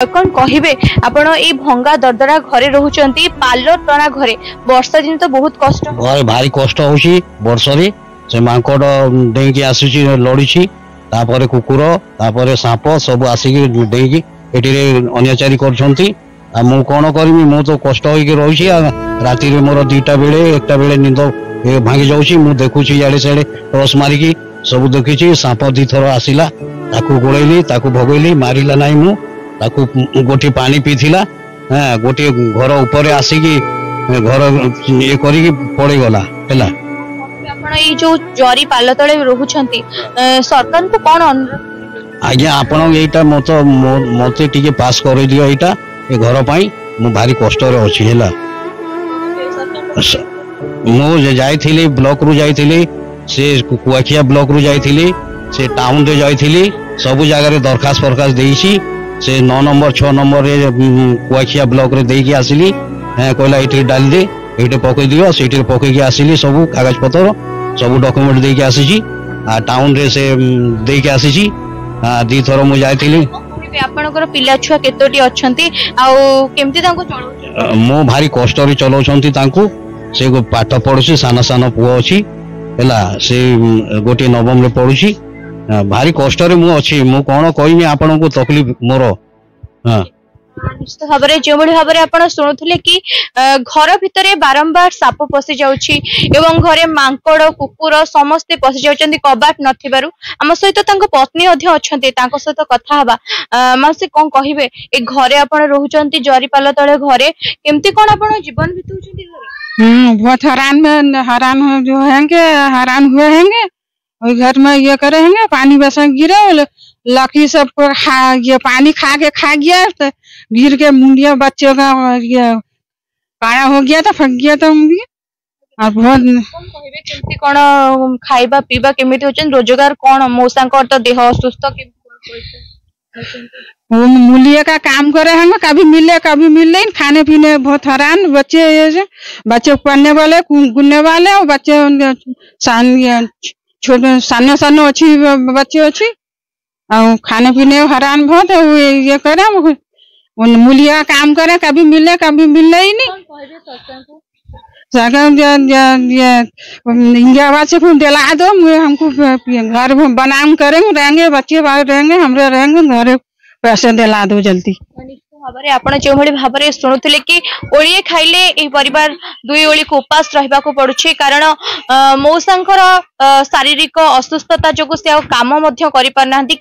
कौन कहे आपण ये भंगा दरदरा घरे रोचंती पालो टना घरे वर्षा दिन तो बहुत कष्ट भारी कष्ट होची वर्षरे से मांकड़ डेंकी आसुची लड़ुची तापर कुकुर तापर सांप सब आसिकी डेंकी एटी अन्याचारी करछंती आ मु कोन करमी मु तो कष्ट होई रही राति रे मोर 2टा बेले 1टा बेले निंद भांगी जाउची मु देखुची याडे सेडे टॉस मारिकी सब देखिची सांप 2 थर आसिला ताकू गोळैली ताकू भगैली मारिला नाही मु ताकू गोटी पानी पीथिला गोटे घर ऊपर आसिकी घर ये करिकी पड़े गला हैला आपण ई जो जरी पाल तळे रहउछंती सरकार को कोन अनुरोध आज्ञा आपण एटा मते टिके पास कर दियो एटा ए घर पाई मु भारी कष्ट रे अछि हैला मु जाइथिली ब्लॉक रु जाइथिली से कुआखिया ब्लॉक रु जाइथिली से टाउन रे जाइथिली सब जगह रे दरखास्त फरखास्त देइछि से 9 नंबर 6 नंबर रे कुआखिया ब्लॉक रे देकी आसिली कहला एठी डाल दे एठी पकई दियो सेठी पकई के आसिली सब कागज पत्र सब डॉक्यूमेंट देकी आसीची आ टाउन रे से देकी आसीची 2 थर मु जाइथिली आपनकर पिला छुआ केतोटी अछंती आ केमती तांको चलौ मो भारी कष्ट रे चलौछंती तांको से पाठ पढुची साना साना पुओ अछि हैला से गोटे नवम रे पढुची भारी कष्ट रे मु अछि मु कोन कहमी आपन को तकलीफ मोर निश्चित भाव जो भाव आप शुणुले कि घर भितर बारंबार साप पशि जाउछि एवं घरे मांकड़ कुकुर समस्ते पशि जाउछन्ती कबाट नथिबारु आम सहित तांको पत्नी अध्य अछन्ती तांको सहित कथा हबा मासे कोन कहिबे ए घरे आपण रहउछन्ती जरीपाल तळे घरे केमती कोन आपण जीवन बितउछन्ती घरे बहुत हैरान जो हैंगे हैरान हुए हैंगे और घर में ये करे हैंगे पानी वैसा गिरे लकी सब ये पानी खा गया तो गिर के मुंडिया बच्चों का ये काला हो गया था फट गया था और बहुत केमती कोन खाइबा पीबा केमिति होचन रोजगार कोन मौसांकर तो देह सुस्त वो मूल्य का काम करे हैं कभी मिले कभी मिले खाने पीने बहुत हैरान बच्चे पढ़ने वाले गुनने वाले और बच्चे छोटे सानो सानो अच्छी बच्चे अच्छी और खाने पीने हैरान बहुत है ये करे मूल्य का काम करे कभी मिले ही नहीं इंडिया से फिर दिला दो हमको घर बना करेंगे रहेंगे बच्चे बाहर रहेंगे हमरे रहेंगे घर पैसे दिला दो जल्दी आपण जो भाव में शुणुले कि ओळिए खाइले ए परिवार 2 ओळी को उपास रहिबा को पड़ुछि कारण मौसांकर शारीरिक असुस्थता जोगु से काम मध्य करि पारनांती।